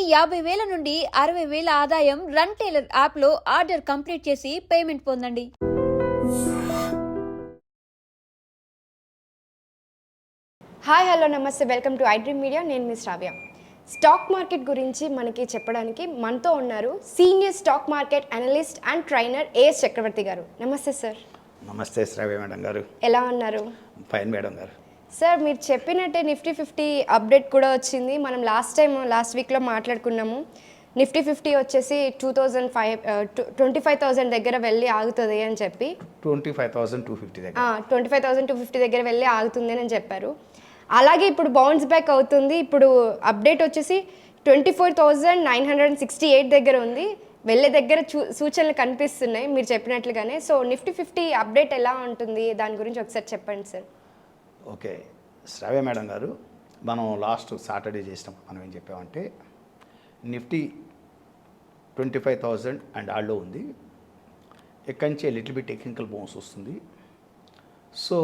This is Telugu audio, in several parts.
50,000 నుండి 60,000 ఆదాయం రన్ టైలర్ యాప్లో ఆర్డర్ కంప్లీట్ చేసి పేమెంట్ పొందండి. హాయ్ హలో నమస్తే, వెల్కమ్ టు ఐడ్రీమ్ మీడియా. నేను మీ శ్రావ్య. స్టాక్ మార్కెట్ గురించి మనకి చెప్పడానికి మనతో ఉన్నారు senior stock market analyst and trainer AS Chakravarthy garu. నమస్తే సార్. నమస్తే శ్రావ్య మేడం గారు. ఎలా ఉన్నారు? ఫైన్ మేడం గారు. సార్, మీరు చెప్పినట్టే నిఫ్టీ 50 అప్డేట్ కూడా వచ్చింది. మనం లాస్ట్ వీక్లో మాట్లాడుకున్నాము. నిఫ్టీ 50 వచ్చేసి 25,000 దగ్గర వెళ్ళి ఆగుతుంది అని చెప్పి 25,250 దగ్గర వెళ్ళి ఆగుతుంది అని చెప్పారు. అలాగే ఇప్పుడు బౌన్స్ బ్యాక్ అవుతుంది. ఇప్పుడు అప్డేట్ వచ్చేసి 24,968 దగ్గర ఉంది. వెళ్ళే దగ్గర సూచనలు కనిపిస్తున్నాయి మీరు చెప్పినట్లుగానే. సో నిఫ్టీ 50 అప్డేట్ ఎలా ఉంటుంది, దాని గురించి ఒకసారి చెప్పండి సార్. ఓకే శ్రావ్య మేడం గారు, మనం లాస్ట్ సాటర్డే చేసినప్పుడు మనం ఏం చెప్పామంటే నిఫ్టీ 25,000 అండ్ ఆల్లో ఉంది. ఇక్కడి నుంచి లిటిల్ బిట్ టెక్నికల్ బౌన్స్ వస్తుంది. సో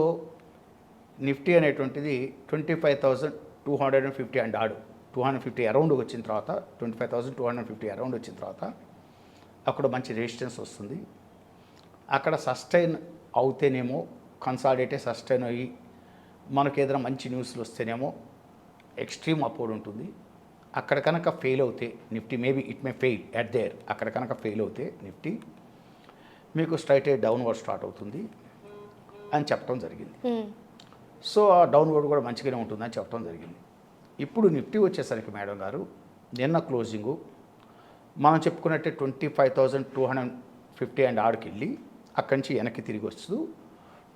నిఫ్టీ అనేటువంటిది 25,250 అండ్ ఆడు 250 అరౌండ్ వచ్చిన తర్వాత 25,250 అరౌండ్ వచ్చిన తర్వాత అక్కడ మంచి రెసిస్టెన్స్ వస్తుంది. అక్కడ సస్టైన్ అవుతేనేమో కన్సాలిడేటే సస్టైన్ అయ్యి మనకు ఏదైనా మంచి న్యూస్లు వస్తేనేమో ఎక్స్ట్రీమ్ అప్వర్డ్ ఉంటుంది. అక్కడ కనుక ఫెయిల్ అవుతే Nifty maybe it may fail at there. అక్కడ కనుక ఫెయిల్ అవుతే నిఫ్టీ మీకు స్ట్రైట్ డౌన్వర్డ్ స్టార్ట్ అవుతుంది అని చెప్పడం జరిగింది. సో ఆ డౌన్వర్డ్ కూడా మంచిగానే ఉంటుందని చెప్పడం జరిగింది. ఇప్పుడు నిఫ్టీ వచ్చేసరికి మేడం గారు నిన్న క్లోజింగు మనం చెప్పుకున్నట్టే 25,250 అండ్ ఆడికి వెళ్ళి అక్కడి నుంచి వెనక్కి తిరిగి వస్తూ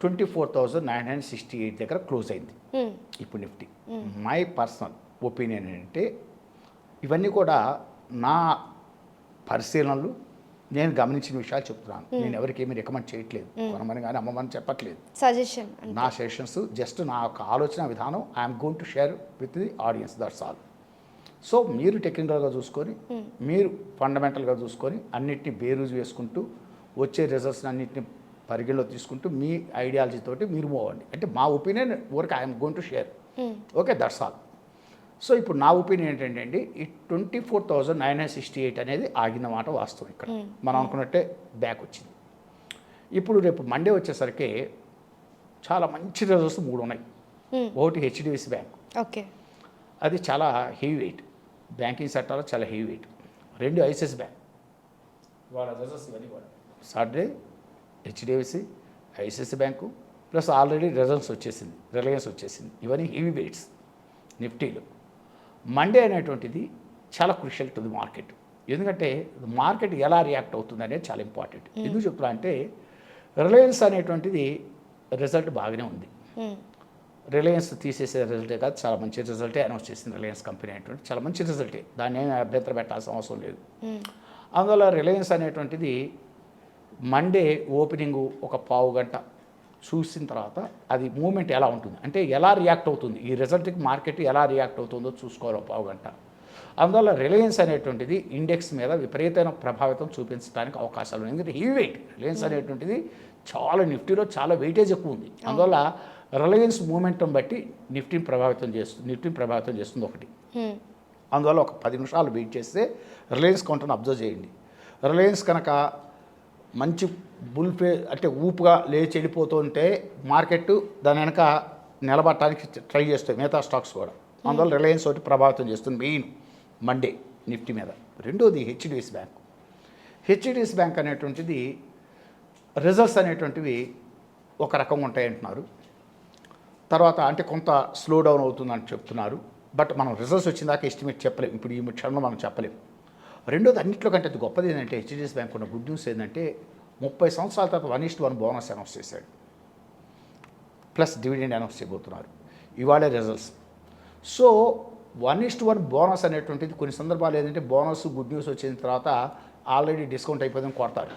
24,968 దగ్గర క్లోజ్ అయింది ఇప్పుడు నిఫ్టీ. మై పర్సనల్ ఒపీనియన్ ఏంటంటే ఇవన్నీ కూడా నా పరిశీలనలు, నేను గమనించిన విషయాలు చెప్తున్నాను. నేను ఎవరికి ఏమీ రికమెండ్ చేయట్లేదు, కొనమని కానీ అమ్మమని చెప్పట్లేదు. సజెషన్, నా సజెషన్స్ జస్ట్ నా యొక్క ఆలోచన విధానం I'm going to share with the audience, that's all. So మీరు టెక్నికల్గా చూసుకొని, మీరు ఫండమెంటల్గా చూసుకొని అన్నిటిని బేరూజు వేసుకుంటూ వచ్చే రిజల్ట్స్ని అన్నింటిని పరిగణలో తీసుకుంటూ మీ ఐడియాలజీ తోటి మీరు మూవ్ అవ్వండి. అంటే మా ఒపీనియన్ వరకు I'm going to share. Okay, that's all. So ఇప్పుడు నా ఒపీనియన్ ఏంటంటే ఈ 24,968 అనేది ఆగిన మాట వాస్తవం. ఇక్కడ మనం అనుకున్నట్టే బ్యాక్ వచ్చింది. ఇప్పుడు రేపు మండే వచ్చేసరికి చాలా మంచి రిజల్ట్స్ 3 ఉన్నాయి. ఒకటి హెచ్డిఎఫ్సి బ్యాంక్, ఓకే, అది చాలా హెవీ వెయిట్, బ్యాంకింగ్ సెక్టార్లో చాలా హెవీ వెయిట్. 2 ఐసిఐసిఐ బ్యాంక్, వాళ్ళ రిజల్ట్స్ ఇవన్నీ కూడా Saturday HDFC, ICICI bank plus already results వచ్చేసింది, రిలయన్స్ వచ్చేసింది. ఇవన్నీ హెవీ వెయిట్స్ నిఫ్టీలో. మండే అనేటువంటిది చాలా క్రూషియల్ టు ది మార్కెట్. ఎందుకంటే మార్కెట్ ఎలా రియాక్ట్ అవుతుంది అనేది చాలా ఇంపార్టెంట్. ఎందుకు చెప్తున్నా అంటే రిలయన్స్ అనేటువంటిది రిజల్ట్ బాగానే ఉంది. రిలయన్స్ తీసేసే రిజల్టే కాదు, చాలా మంచి రిజల్టే అనౌన్స్ చేసింది రిలయన్స్ కంపెనీ అనేటువంటి. చాలా మంచి రిజల్టే, దాన్ని ఏమి అభ్యంతరం పెట్టాల్సిన అవసరం లేదు. అందువల్ల రిలయన్స్ అనేటువంటిది మండే ఓపెనింగు ఒక పావు గంట చూసిన తర్వాత అది మూమెంట్ ఎలా ఉంటుంది అంటే ఎలా రియాక్ట్ అవుతుంది, ఈ రిజల్ట్కి మార్కెట్ ఎలా రియాక్ట్ అవుతుందో చూసుకోవాలి పావు గంట. అందువల్ల రిలయన్స్ అనేటువంటిది ఇండెక్స్ మీద విపరీతమైన ప్రభావితం చూపించడానికి అవకాశాలు ఉన్నాయి. ఎందుకంటే హెవీ వెయిట్ రిలయన్స్ అనేటువంటిది చాలా నిఫ్టీలో చాలా వెయిటేజ్ ఎక్కువ ఉంది. అందువల్ల రిలయన్స్ మూమెంటం బట్టి నిఫ్టీని ప్రభావితం చేస్తుంది ఒకటి. అందువల్ల ఒక 10 నిమిషాలు వెయిట్ చేస్తే రిలయన్స్ కౌంటర్ని అబ్జర్వ్ చేయండి. రిలయన్స్ కనుక మంచి బుల్ఫే అంటే ఊపుగా లేచి వెళ్ళిపోతుంటే మార్కెట్ దాని వెనక నిలబడటానికి ట్రై చేస్తాయి మిగతా స్టాక్స్ కూడా. అందువల్ల రిలయన్స్ ఒకటి ప్రభావితం చేస్తుంది మెయిన్ మండే నిఫ్టీ మీద. రెండోది హెచ్డిఎఫ్సి బ్యాంక్. హెచ్డిఎఫ్సి బ్యాంక్ అనేటువంటిది రిజల్ట్స్ అనేటువంటివి ఒక రకంగా ఉంటాయంటున్నారు. తర్వాత అంటే కొంత స్లో డౌన్ అవుతుందని చెప్తున్నారు. బట్ మనం రిజల్ట్స్ వచ్చిందాక ఎస్టిమేట్ చెప్పలేము, ఇప్పుడు ఈ క్షణంలో మనం చెప్పలేము. రెండోది అన్నింటిలో కంటే అది గొప్పది ఏంటంటే హెచ్డిఎఫ్సి బ్యాంక్ ఉన్న గుడ్ న్యూస్ ఏంటంటే 30 సంవత్సరాల తర్వాత 1:1 బోనస్ అనౌన్స్ చేశాడు, ప్లస్ డివిడెండ్ అనౌన్స్ చేయబోతున్నారు. ఇవాళే రిజల్ట్స్. సో 1:1 బోనస్ అనేటువంటిది కొన్ని సందర్భాలు ఏంటంటే బోనస్ గుడ్ న్యూస్ వచ్చిన తర్వాత ఆల్రెడీ డిస్కౌంట్ అయిపోయిందని కొడతారు.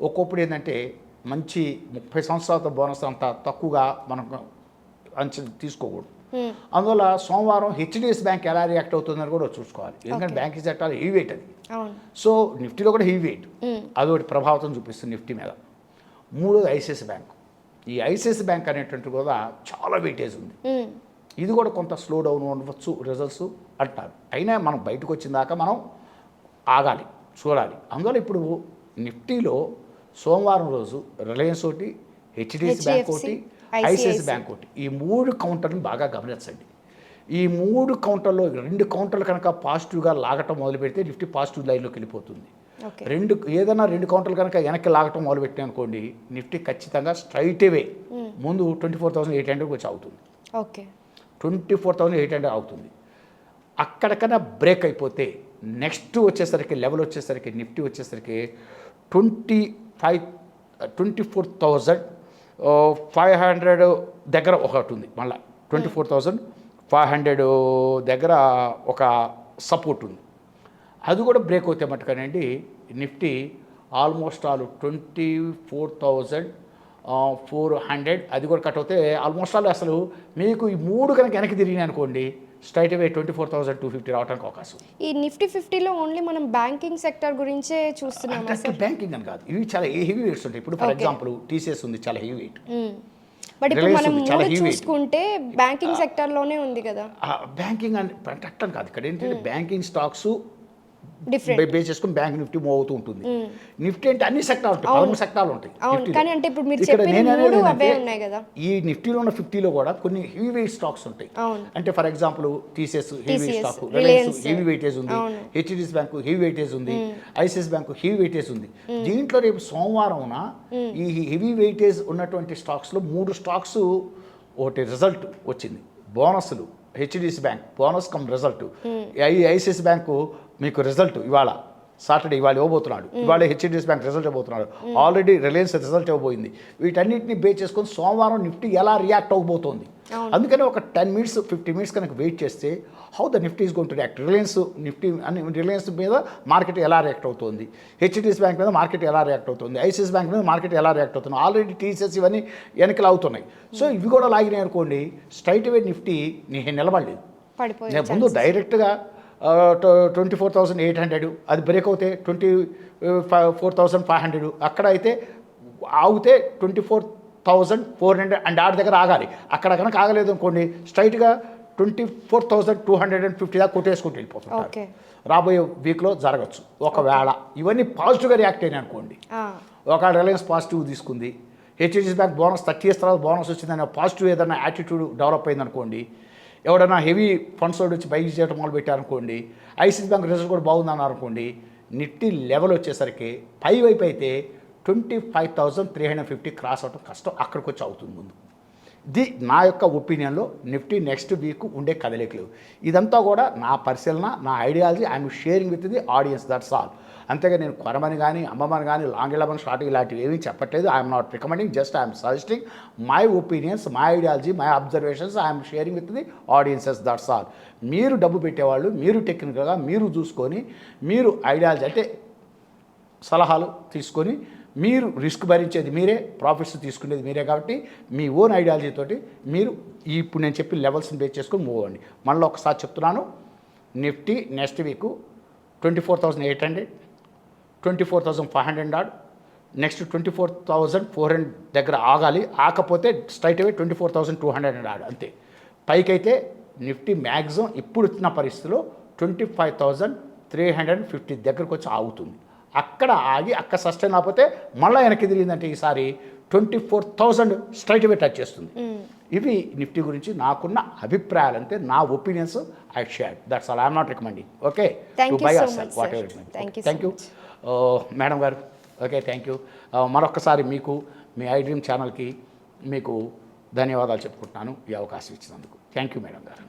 ఒక్కొప్పుడు ఏంటంటే మంచి 30 సంవత్సరాల బోనస్ అంత తక్కువగా మనం అంచనా తీసుకోకూడదు. అందువల్ల సోమవారం హెచ్డిఎఫ్సి బ్యాంక్ ఎలా రియాక్ట్ అవుతుందని కూడా చూసుకోవాలి. ఎందుకంటే బ్యాంకింగ్ సెక్టార్ హెవీ వెయిట్ అది. సో నిఫ్టీలో కూడా హెవీ వెయిట్, అదొకటి ప్రభావితం చూపిస్తుంది నిఫ్టీ మీద. మూడోది ఐసిఐసిఐ బ్యాంక్. ఈ ఐసిఐసిఐ బ్యాంక్ అనేటువంటి కూడా చాలా వెయిటేజ్ ఉంది. ఇది కూడా కొంత స్లో డౌన్ ఉండవచ్చు రిజల్ట్స్, అంటారు. అయినా మనం బయటకు వచ్చిన దాకా మనం ఆగాలి, చూడాలి. అందువల్ల ఇప్పుడు నిఫ్టీలో సోమవారం రోజు రిలయన్స్ ఒకటి, హెచ్డిఎఫ్సి బ్యాంక్ ఒకటి, ఐసిఐసి బ్యాంక్ ఒకటి, ఈ 3 కౌంటర్ని బాగా గమనించండి. ఈ 3 కౌంటర్లో 2 కౌంటర్లు కనుక పాజిటివ్గా లాగటం మొదలు పెడితే నిఫ్టీ పాజిటివ్ లైన్లోకి వెళ్ళిపోతుంది. ఏదైనా 2 కౌంటర్లు కనుక వెనక్కి లాగటం మొదలు పెట్టినా అనుకోండి, నిఫ్టీ ఖచ్చితంగా స్ట్రైట్ అవే ముందు 24,800 వచ్చి అవుతుంది. ఓకే, 24,800 అవుతుంది. అక్కడికన్నా బ్రేక్ అయిపోతే నెక్స్ట్ వచ్చేసరికి లెవెల్ వచ్చేసరికి నిఫ్టీ వచ్చేసరికి 24,500 దగ్గర ఒకటి ఉంది. మళ్ళీ 24,500 దగ్గర ఒక సపోర్ట్ ఉంది. అది కూడా బ్రేక్ అవుతే మట్టుకనండి నిఫ్టీ ఆల్మోస్ట్ ఆల్ 24,400 అది కూడా కట్ అవుతే ఆల్మోస్ట్ ఆల్ అసలు మీకు ఈ 3 కనుక వెనక్కి తిరిగినాయి అనుకోండి స్ట్రైట్ అవే 24,250 రావడానికి అవకాశం. ఈ నిఫ్టీ 50లో ఓన్లీ మనం బ్యాంకింగ్ సెక్టర్ గురించే చూస్తున్నాం. బ్యాంకింగ్ అని కాదు, ఇవి చాలా హెవీ వెయిట్స్ ఉంటాయి. ఇప్పుడు ఫర్ ఎగ్జాంపుల్ టీసీఎస్ ఉంది, చాలా హెవీ వెయిట్. బట్ ఇప్పుడు మనం చూసుకుంటే బ్యాంకింగ్ సెక్టర్లోనే ఉంది కదా. బ్యాంకింగ్ అని అట్లని కాదు, ఇక్కడ ఏంటంటే బ్యాంకింగ్ స్టాక్స్ డిఫరెంట్ బేస్ చేసుకుని బ్యాంక్ నిఫ్టీ మూవ్ అవుతూ ఉంటుంది. నిఫ్టీ అంటే అన్ని సెక్టార్లు ఉంటాయి, 13 సెక్టార్లు ఉంటాయి. కానీ అంటే ఇప్పుడు మీరు చెప్పిన 3 అవే ఉన్నాయి కదా. ఈ నిఫ్టీలో ఉన్న 50లో కూడా కొన్ని హెవీ వెయిట్ స్టాక్స్ ఉంటాయి. అంటే for example TCS heavy weight stock, Reliance heavy weightage ఉంది, హెచ్డిఎఫ్సి బ్యాంక్ హెవీ వెయిటేజ్ ఉంది, ఐసిఐసి బ్యాంక్ హెవీ వెయిటేజ్ ఉంది. దీంట్లో రేపు సోమవారం ఈ హెవీ వెయిటేజ్ ఉన్నటువంటి స్టాక్స్లో 3 స్టాక్స్ ఒకటి రిజల్ట్ వచ్చింది, బోనస్లు. HDFC bank bonus cum result, ICICI bank మీకు రిజల్ట్ ఇవాళ సాటర్డే ఇవాళ ఇవ్వబోతున్నాడు. ఇవాళ హెచ్డిఎఫ్సి బ్యాంక్ రిజల్ట్ ఇవ్వబోతున్నాడు, ఆల్రెడీ రిలయన్స్ రిజల్ట్ ఇవ్వబోయింది. వీటన్నిటిని బేస్ చేసుకొని సోమవారం నిఫ్టీ ఎలా రియాక్ట్ అవ్వబోతోంది. అందుకని ఒక 10 మినిట్స్ 50 మినిట్స్ కనుక వెయిట్ చేస్తే how the Nifty is going to react. Reliance మీద మార్కెట్ ఎలా రియాక్ట్ అవుతుంది, హెచ్డిఎఫ్సి బ్యాంక్ మీద మార్కెట్ ఎలా రియాక్ట్ అవుతుంది, ఐసిఐసి బ్యాంక్ మీద మార్కెట్ ఎలా రియాక్ట్ అవుతుంది. ఆల్రెడీ టీసీఎస్ ఇవన్నీ వెనకలు అవుతున్నాయి. సో ఇవి కూడా లాగినాయి అనుకోండి స్ట్రైట్ అవే నిఫ్టీ నిలబడలేదు. నేను ముందు డైరెక్ట్గా 24,800 అది బ్రేక్ అవుతే 24,500 అక్కడ అయితే ఆగితే 24,400 అండ్ ఆడి దగ్గర ఆగాలి. అక్కడ కనుక ఆగలేదు అనుకోండి స్ట్రైట్గా 24,250 దాకా కొట్టేసుకుంటూ వెళ్ళిపోతుంటారు. రాబోయే వీక్లో జరగచ్చు. ఒకవేళ ఇవన్నీ పాజిటివ్గా రియాక్ట్ అయినాయి అనుకోండి, ఒక రిలయన్స్ పాజిటివ్ తీసుకుంది, హెచ్డిఎఫ్సి బ్యాంక్ బోనస్ 30 years తర్వాత బోనస్ వచ్చిందని పాజిటివ్ ఏదైనా యాటిట్యూడ్ డెవలప్ అయిందనుకోండి, ఎవడన్నా హెవీ ఫండ్స్ వచ్చి బై చేయడం మొదలు పెట్టారనుకోండి, ఐసిఐసి బ్యాంక్ రిజల్ట్ కూడా బాగుందన్నారు అనుకోండి, నిఫ్టీ లెవెల్ వచ్చేసరికి పై వైపు అయితే 25,350 క్రాస్ అవడం కష్టం, అక్కడికి వచ్చి అవుతుంది ముందు. ఇది నా యొక్క ఒపీనియన్లో నిఫ్టీ నెక్స్ట్ వీక్ ఉండే కదలికలు. ఇదంతా కూడా నా పరిశీలన, నా ideology, I'm sharing with the audience, that's all. అంతేగా నేను కొనమని కానీ అమ్మమని కానీ లాంగ్ 11 షార్ట్ ఇలాంటివి ఏమీ చెప్పట్లేదు. I'm not recommending, just I'm suggesting my opinions, my ideology, my observations I'm sharing with the audiences, that's all. మీరు డబ్బు పెట్టేవాళ్ళు మీరు టెక్నికల్గా మీరు చూసుకొని మీరు ఐడియాలజీ అంటే సలహాలు తీసుకొని మీరు రిస్క్ భరించేది మీరే, ప్రాఫిట్స్ తీసుకునేది మీరే. కాబట్టి మీ ఓన్ ఐడియాలజీతోటి మీరు ఇప్పుడు నేను చెప్పిన లెవెల్స్ని బేస్ చేసుకొని మూవ్ అవ్వండి. మళ్ళీ ఒకసారి చెప్తున్నాను, నిఫ్టీ నెక్స్ట్ వీక్ 24,800, 24,500 నెక్స్ట్ 24,400 దగ్గర ఆగాలి. ఆకపోతే స్ట్రైట్ అవే 24,200 అంతే. పైకైతే నిఫ్టీ మ్యాక్సిమం ఇప్పుడు వచ్చిన పరిస్థితిలో 25,350 దగ్గరకు వచ్చి ఆగుతుంది. అక్కడ ఆగి అక్కడ సస్టైన్ అయిపోతే మళ్ళీ వెనక్కి తిరిగిందంటే ఈసారి 24,000 స్ట్రైట్ అవే టచ్ చేస్తుంది. ఇవి నిఫ్టీ గురించి నాకున్న అభిప్రాయాలు, అంతే నా opinions I share, that's all. I'm not recommending. Okay, to buy or sell whatever. Thank you madam garu. Okay, thank you. మరొకసారి మీకు మీ ఐడ్రీమ్ ఛానల్కి మీకు ధన్యవాదాలు చెప్పుకుంటున్నాను ఈ అవకాశం ఇచ్చినందుకు. థ్యాంక్ యూ మేడం గారు.